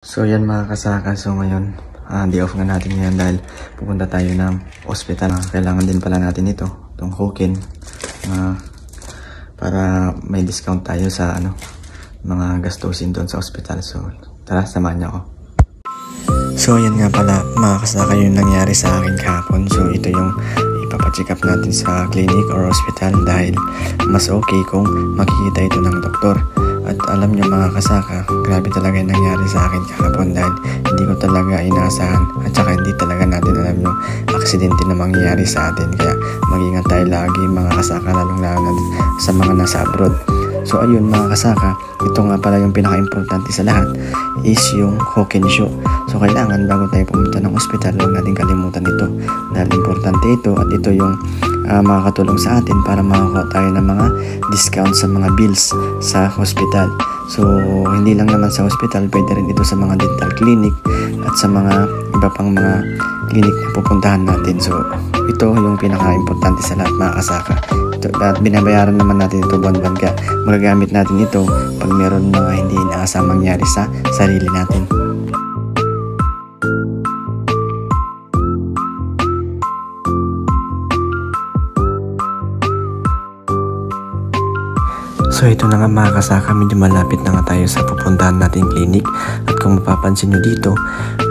So yan mga kasaka, so ngayon day off nga natin ngayon dahil pupunta tayo ng ospital. Kailangan din pala natin ito, itong Hokin, para may discount tayo sa mga gastusin doon sa ospital. So tara, samahan niyo ako. So yan nga pala mga kasaka yung nangyari sa akin kahapon. So ito yung ipapacheck up natin sa clinic or hospital dahil mas okay kung makikita ito ng doktor. At alam nyo mga kasaka, grabe talaga yung nangyari sa akin kahapon dahil hindi ko talaga inaasahan at saka hindi talaga natin alam yung aksidente na mangyayari sa atin. Kaya mag-ingat tayo lagi mga kasaka, lalong lalo na sa mga nasa abroad. So ayun mga kasaka, ito nga pala yung pinaka-importante sa lahat is yung Hokin shoe. So kailangan bago tayo pumunta ng ospital, huwag natin kalimutan ito dahil importante ito at ito yung makakatulong sa atin para makakuha tayo ng mga discount sa mga bills sa hospital. So hindi lang naman sa hospital, pwede rin ito sa mga dental clinic at sa mga iba pang mga clinic na pupuntahan natin. So ito yung pinaka-importante sa lahat mga kasaka. At binabayaran naman natin ito buwan-buwan, kaya magagamit natin ito pag meron mga hindi inaasang mangyari sa sarili natin. So ito na nga mga kasaka, medyo malapit na nga tayo sa pupuntahan nating clinic. At kung mapapansin nyo dito,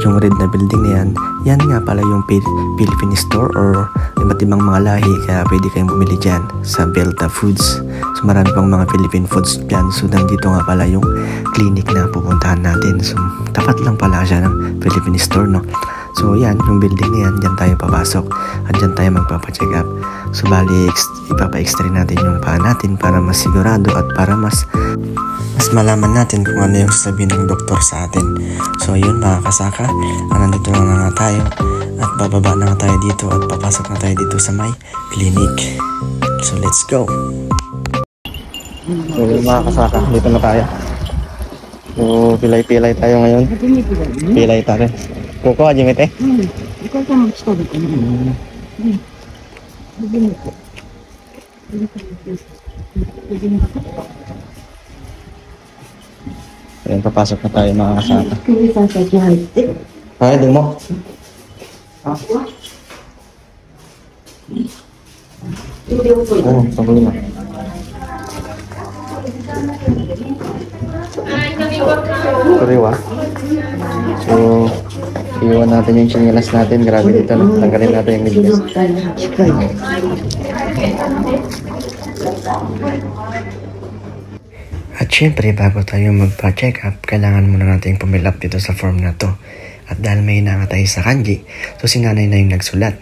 yung red na building na yan nga pala yung Philippine store or iba't ibang mga lahi, kaya pwede kayong bumili dyan sa Belta Foods. So marami pang mga Philippine foods dyan. So nandito nga pala yung clinic na pupuntahan natin. So tapat lang pala siya ng Philippine store, no? So yan, yung building na yan, dyan tayo papasok at dyan tayo magpapacheck up. So bali, ipapa-extray natin yung paa natin para mas sigurado at para mas malaman natin kung ano yung sasabihin ng doktor sa atin. So ayun mga kasaka, nandito na nga tayo at bababa na nga tayo dito at papasok na tayo dito sa may clinic. So let's go! So yun mga kasaka, dito na tayo. So pilay-pilay tayo ngayon. Pilay tayo. Kuko aja mete. Ikaw ka mag-stop ko na. Ayan, papasok na tayo mga kasaka. Ay, di mo. Oh, paguli na. Kuriwa. So, iwan natin yung chinelas natin. Grabe dito, no? Tanggalin natin yung medyas. At syempre, bago tayo magpa-check up, kailangan muna natin pumill up dito sa form na to. At dahil may hina tayo sa kanji, so si nanay na yung nagsulat.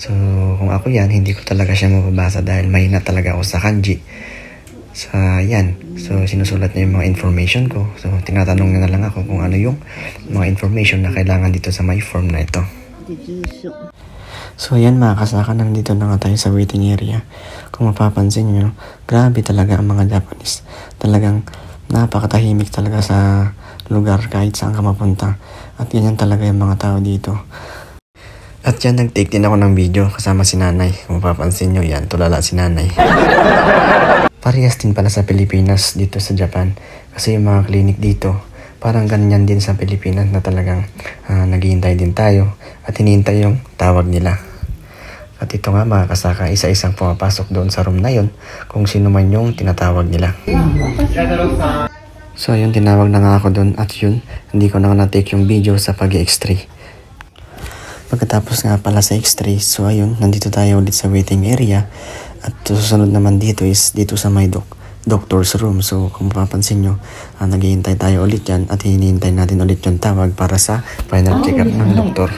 So, kung ako yan, hindi ko talaga siya mababasa dahil mahina talaga ako sa kanji. So, yan. So, sinusulat niya yung mga information ko. So, tinatanong na lang ako kung ano yung mga information na kailangan dito sa my form na ito. So, yan mga kasaka, nandito na nga tayo sa waiting area. Kung mapapansin nyo, grabe talaga ang mga Japanese. Talagang napakatahimik talaga sa lugar kahit saan ka mapunta. At ganyan talaga yung mga tao dito. At yan, nag-take din ako ng video kasama si nanay. Kung mapapansin nyo, yan, tulala si nanay. Parehas din pala sa Pilipinas dito sa Japan. Kasi yung mga clinic dito, parang ganyan din sa Pilipinas na talagang naghihintay din tayo at hinihintay yung tawag nila. At ito nga mga kasaka, isa-isang pumapasok doon sa room na yun kung sino man yung tinatawag nila. So yun, tinawag na nga ako doon at yun, hindi ko na na-take yung video sa pag-i-x-ray. Pagkatapos nga pala sa x-ray, so ayun, nandito tayo ulit sa waiting area. At susunod naman dito is dito sa may doctor's room. So kung mapapansin nyo, naghihintay tayo ulit yan at hinihintay natin ulit yung tawag para sa final check-up ng doktor.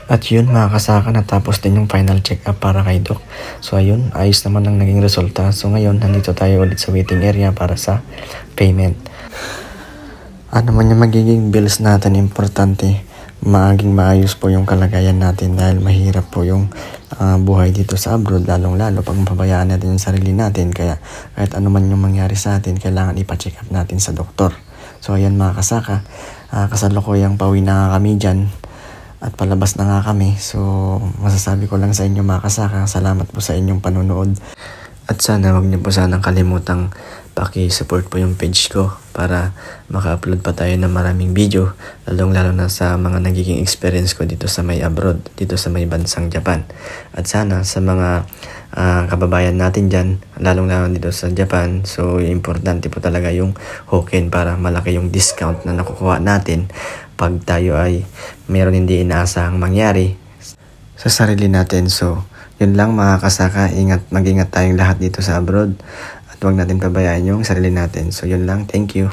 At yun mga kasaka, natapos din yung final check-up para kay Doc. So ayun, ayos naman ang naging resulta. So ngayon, nandito tayo ulit sa waiting area para sa payment. Ano man yung magiging bills natin, importante maging maayos po yung kalagayan natin dahil mahirap po yung buhay dito sa abroad, lalong-lalo pag mapabayaan natin yung sarili natin. Kaya kahit ano man yung mangyari sa atin, kailangan ipa-check up natin sa doktor. So ayan mga kasaka, kasalukuyang pauwi na kami dyan at palabas na nga kami. So masasabi ko lang sa inyo mga kasaka, salamat po sa inyong panonood. At sana wag niyo po sanang kalimutang paki-support po yung page ko para maka-upload pa tayo ng maraming video, lalong-lalo na sa mga nagiging experience ko dito sa may abroad, dito sa may bansang Japan. At sana sa mga kababayan natin dyan, lalong-lalo dito sa Japan, so importante po talaga yung Hoken para malaki yung discount na nakukuha natin pag tayo ay meron hindi inaasahang mangyari sa sarili natin. So yun lang mga kasaka, mag-ingat tayong lahat dito sa abroad. Huwag natin pabayaan yung sarili natin. So yun lang, thank you.